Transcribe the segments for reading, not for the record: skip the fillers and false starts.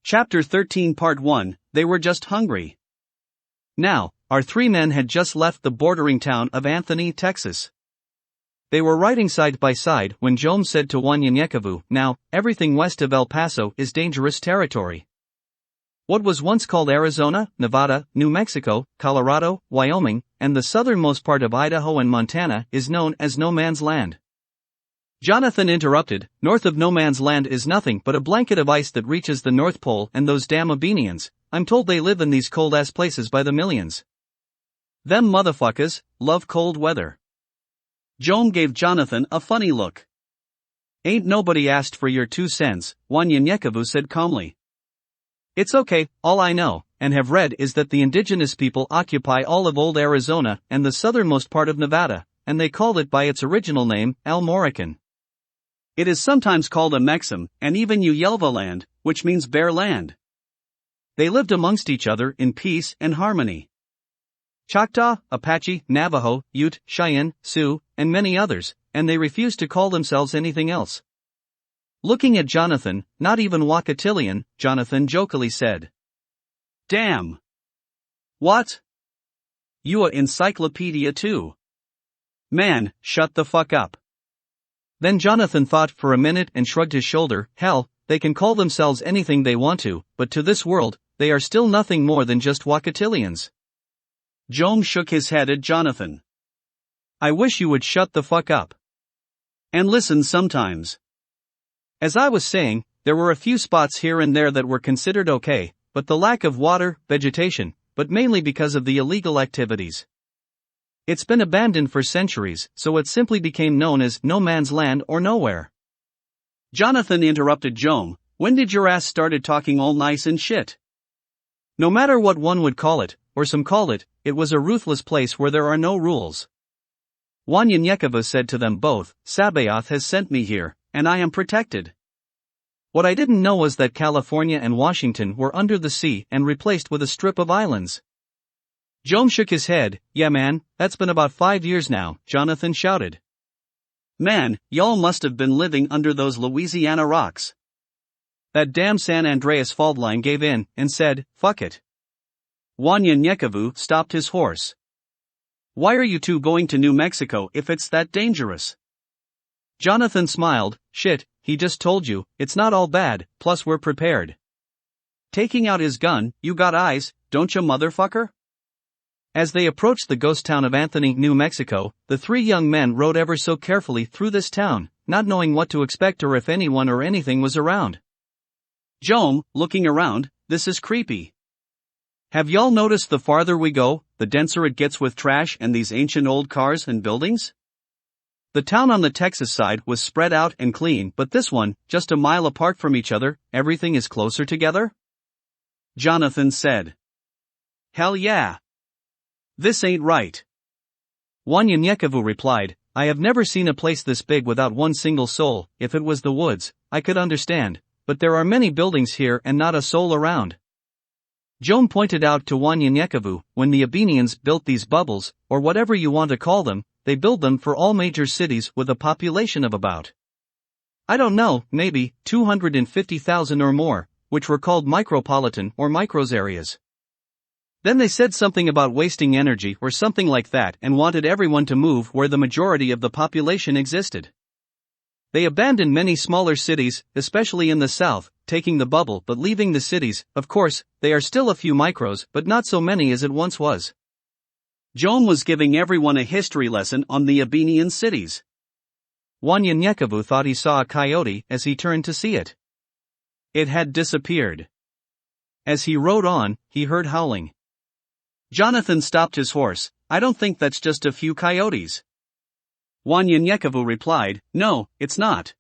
Chapter 13 Part 1, They were just hungry. Now, our three men had just left the bordering town of Anthony, Texas. They were riding side by side when Jome said to Wanyenyekevu, "Now, everything west of El Paso is dangerous territory. What was once called Arizona, Nevada, New Mexico, Colorado, Wyoming, and the southernmost part of Idaho and Montana is known as no man's land." Jonathan interrupted, "North of no man's land is nothing but a blanket of ice that reaches the North Pole and those damn Abenians. I'm told they live in these cold-ass places by the millions. Them motherfuckers love cold weather." Jome gave Jonathan a funny look. "Ain't nobody asked for your 2 cents, Wanyenyekevu said calmly. "It's okay, all I know, and have read is that the indigenous people occupy all of old Arizona and the southernmost part of Nevada, and they called it by its original name, Almorican. It is sometimes called a Mexam, and even Uyelva land, which means bare land. They lived amongst each other in peace and harmony. Choctaw, Apache, Navajo, Ute, Cheyenne, Sioux, and many others, and they refused to call themselves anything else." Looking at Jonathan, "Not even Wakatilian," Jonathan jokingly said. "Damn. What? You a encyclopedia too? Man, shut the fuck up." Then Jonathan thought for a minute and shrugged his shoulder. "Hell, they can call themselves anything they want to, but to this world, they are still nothing more than just Wakatilians." Jome shook his head at Jonathan. "I wish you would shut the fuck up. And listen sometimes. As I was saying, there were a few spots here and there that were considered okay, but the lack of water, vegetation, but mainly because of the illegal activities. It's been abandoned for centuries, so it simply became known as no man's land or nowhere." Jonathan interrupted Jome, "When did your ass started talking all nice and shit? No matter what one would call it, or some call it, it was a ruthless place where there are no rules. Wanyenyekevu said to them both, Sabaoth has sent me here, and I am protected. What I didn't know was that California and Washington were under the sea and replaced with a strip of islands." Jome shook his head. "Yeah man, that's been about 5 years now," Jonathan shouted. "Man, y'all must have been living under those Louisiana rocks. That damn San Andreas fault line gave in and said, fuck it." Wanyenyekevu stopped his horse. "Why are you two going to New Mexico if it's that dangerous?" Jonathan smiled. "Shit, he just told you, it's not all bad, plus we're prepared." Taking out his gun, "You got eyes, don't you motherfucker?" As they approached the ghost town of Anthony, New Mexico, the three young men rode ever so carefully through this town, not knowing what to expect or if anyone or anything was around. Jome, looking around, "This is creepy. Have y'all noticed the farther we go, the denser it gets with trash and these ancient old cars and buildings? The town on the Texas side was spread out and clean, but this one, just a mile apart from each other, everything is closer together?" Jonathan said. "Hell yeah. This ain't right." Wanyenyekevu replied, "I have never seen a place this big without one single soul. If it was the woods, I could understand, but there are many buildings here and not a soul around." Jome pointed out to Wanyenyekevu, "When the Abenians built these bubbles, or whatever you want to call them, they built them for all major cities with a population of about, I don't know, maybe 250,000 or more, which were called micropolitan or micros areas. Then they said something about wasting energy or something like that and wanted everyone to move where the majority of the population existed. They abandoned many smaller cities, especially in the south, taking the bubble but leaving the cities. Of course, they are still a few micros, but not so many as it once was." Jome was giving everyone a history lesson on the Abenian cities. Wanyenyekevu thought he saw a coyote as he turned to see it. It had disappeared. As he rode on, he heard howling. Jonathan stopped his horse. "I don't think that's just a few coyotes." Wanyenyekevu replied, "No, it's not."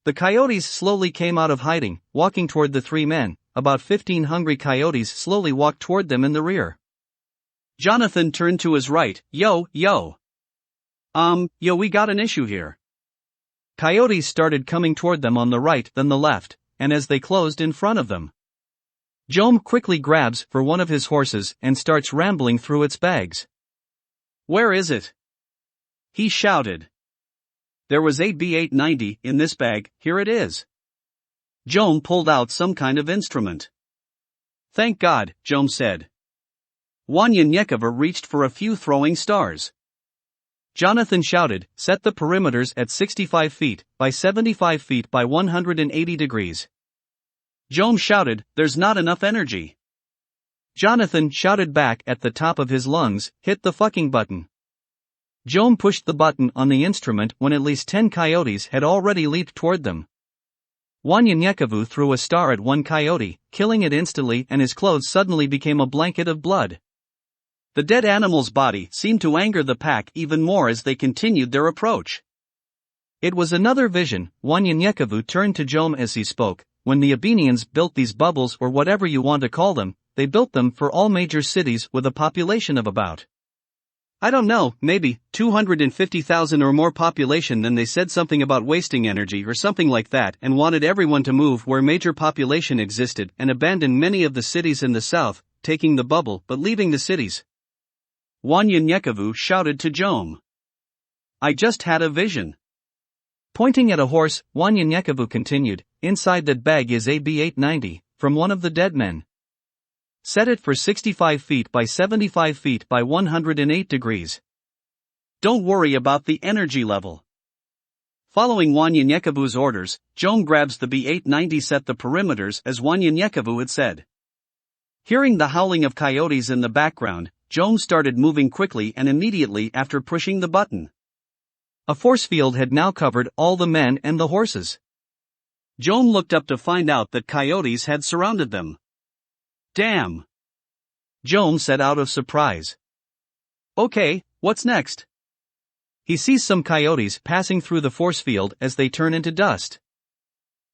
The coyotes slowly came out of hiding, walking toward the three men. About 15 hungry coyotes slowly walked toward them in the rear. Jonathan turned to his right. Yo, we got an issue here." Coyotes started coming toward them on the right then the left, and as they closed in front of them, Jome quickly grabs for one of his horses and starts rambling through its bags. "Where is it?" he shouted. "There was 8B890 in this bag, here it is." Jom pulled out some kind of instrument. Thank God, Jom said. Wanyenyekevu reached for a few throwing stars. Jonathan shouted, set the perimeters at 65 feet, by 75 feet by 180 degrees. Jom shouted, there's not enough energy. Jonathan shouted back at the top of his lungs, hit the fucking button. Jom pushed the button on the instrument when at least 10 coyotes had already leaped toward them. Wanyenyekevu threw a star at one coyote, killing it instantly, and his clothes suddenly became a blanket of blood. The dead animal's body seemed to anger the pack even more as they continued their approach. It was another vision. Wanyenyekevu turned to Jom as he spoke. When the Abenians built these bubbles, or whatever you want to call them, they built them for all major cities with a population of about, I don't know, maybe 250,000 or more population. Then they said something about wasting energy or something like that, and wanted everyone to move where major population existed and abandon many of the cities in the south, taking the bubble but leaving the cities. Wanyenyekevu shouted to Jom. I just had a vision. Pointing at a horse, Wanyenyekevu continued, inside that bag is a B890, from one of the dead men. Set it for 65 feet by 75 feet by 108 degrees. Don't worry about the energy level. Following Wanyenyekevu's orders, Jom grabs the B890, set the perimeters as Wanyenyekevu had said. Hearing the howling of coyotes in the background, Jom started moving quickly and immediately after pushing the button. A force field had now covered all the men and the horses. Jom looked up to find out that coyotes had surrounded them. Damn! Jom said out of surprise. Okay, what's next? He sees some coyotes passing through the force field as they turn into dust.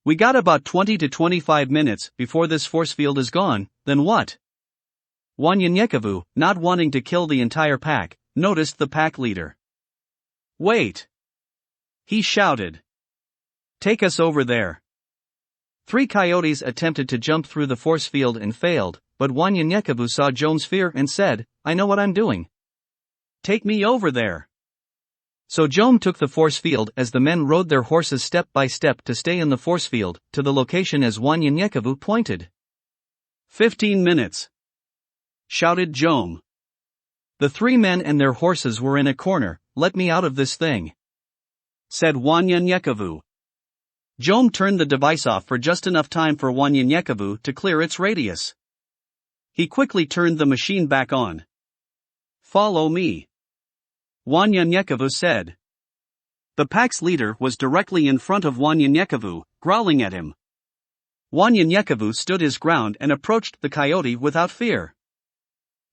We got about 20 to 25 minutes before this force field is gone, then what? Wanyenyekevu, not wanting to kill the entire pack, noticed the pack leader. Wait! He shouted. Take us over there. 3 coyotes attempted to jump through the force field and failed, but Wanyenyekevu saw Jom's fear and said, I know what I'm doing. Take me over there. So Jom took the force field as the men rode their horses step by step to stay in the force field, to the location as Wanyenyekevu pointed. 15 minutes. Shouted Jom. The 3 men and their horses were in a corner. Let me out of this thing, said Wanyenyekevu. Jom turned the device off for just enough time for Wanyenyekevu to clear its radius. He quickly turned the machine back on. Follow me, Wanyenyekevu said. The pack's leader was directly in front of Wanyenyekevu, growling at him. Wanyenyekevu stood his ground and approached the coyote without fear.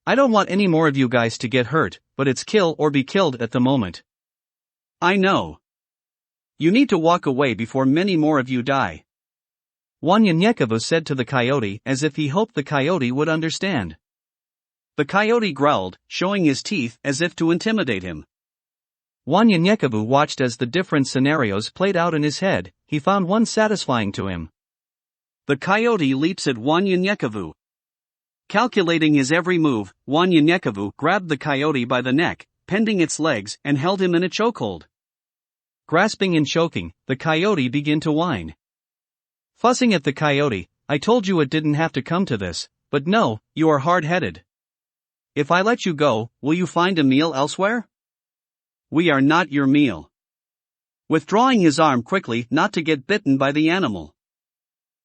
I don't want any more of you guys to get hurt, but it's kill or be killed at the moment. I know. You need to walk away before many more of you die, Wanyenyekevu said to the coyote as if he hoped the coyote would understand. The coyote growled, showing his teeth as if to intimidate him. Wanyenyekevu watched as the different scenarios played out in his head. He found one satisfying to him. The coyote leaps at Wanyenyekevu. Calculating his every move, Wanyenyekevu grabbed the coyote by the neck, pending its legs, and held him in a chokehold. Grasping and choking, the coyote began to whine. Fussing at the coyote, I told you it didn't have to come to this, but no, you are hard-headed. If I let you go, will you find a meal elsewhere? We are not your meal. Withdrawing his arm quickly not to get bitten by the animal.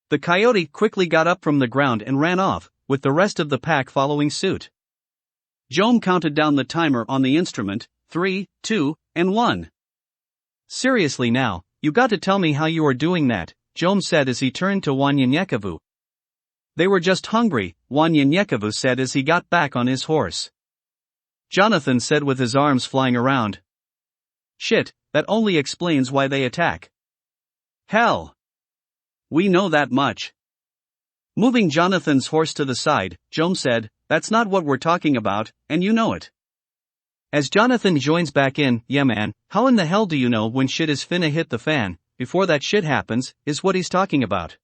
The coyote quickly got up from the ground and ran off, with the rest of the pack following suit. Jom counted down the timer on the instrument, 3, 2, and 1. Seriously now, you got to tell me how you are doing that, Jom said as he turned to Wanyenyekevu. They were just hungry, Wanyenyekevu said as he got back on his horse. Jonathan said with his arms flying around. Shit, that only explains why they attack. Hell. We know that much. Moving Jonathan's horse to the side, Jom said, that's not what we're talking about, and you know it. As Jonathan joins back in, yeah man, how in the hell do you know when shit is finna hit the fan, before that shit happens, is what he's talking about.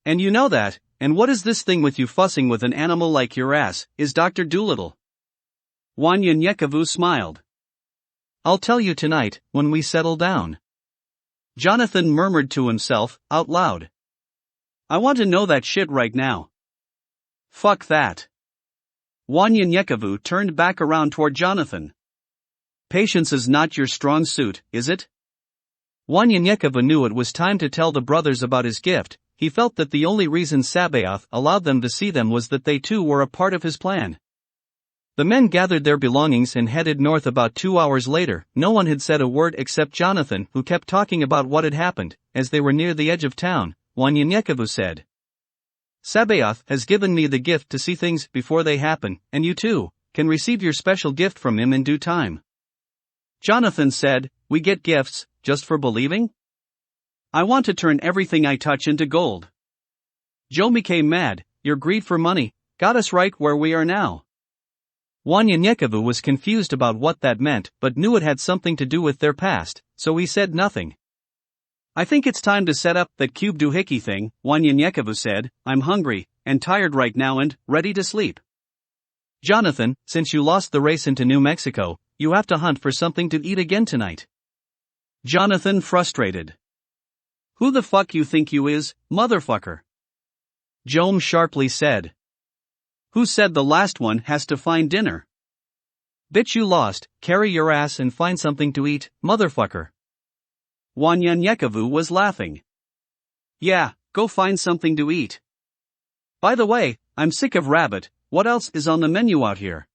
And you know that, and what is this thing with you fussing with an animal like your ass, is Dr. Doolittle? Wanyenyekevu smiled. I'll tell you tonight, when we settle down. Jonathan murmured to himself, out loud. I want to know that shit right now. Fuck that. Wanyenyekevu turned back around toward Jonathan. Patience is not your strong suit, is it? Wanyenyekevu knew it was time to tell the brothers about his gift. He felt that the only reason Sabaoth allowed them to see them was that they too were a part of his plan. The men gathered their belongings and headed north. About 2 hours later, no one had said a word except Jonathan, who kept talking about what had happened. As they were near the edge of town, Wanyenyekevu said, Sabaoth has given me the gift to see things before they happen, and you too can receive your special gift from him in due time. Jonathan said, we get gifts just for believing? I want to turn everything I touch into gold. Joe became mad. Your greed for money got us right where we are now. Wanyenyekevu was confused about what that meant, but knew it had something to do with their past, so he said nothing. I think it's time to set up that cube doohickey thing, Wanyenyekevu said. I'm hungry and tired right now and ready to sleep. Jonathan, since you lost the race into New Mexico, you have to hunt for something to eat again tonight. Jonathan frustrated. Who the fuck you think you is, motherfucker? Jome sharply said. Who said the last one has to find dinner? Bitch, you lost. Carry your ass and find something to eat, motherfucker. Wanyenyekevu was laughing. Yeah, go find something to eat. By the way, I'm sick of rabbit. What else is on the menu out here?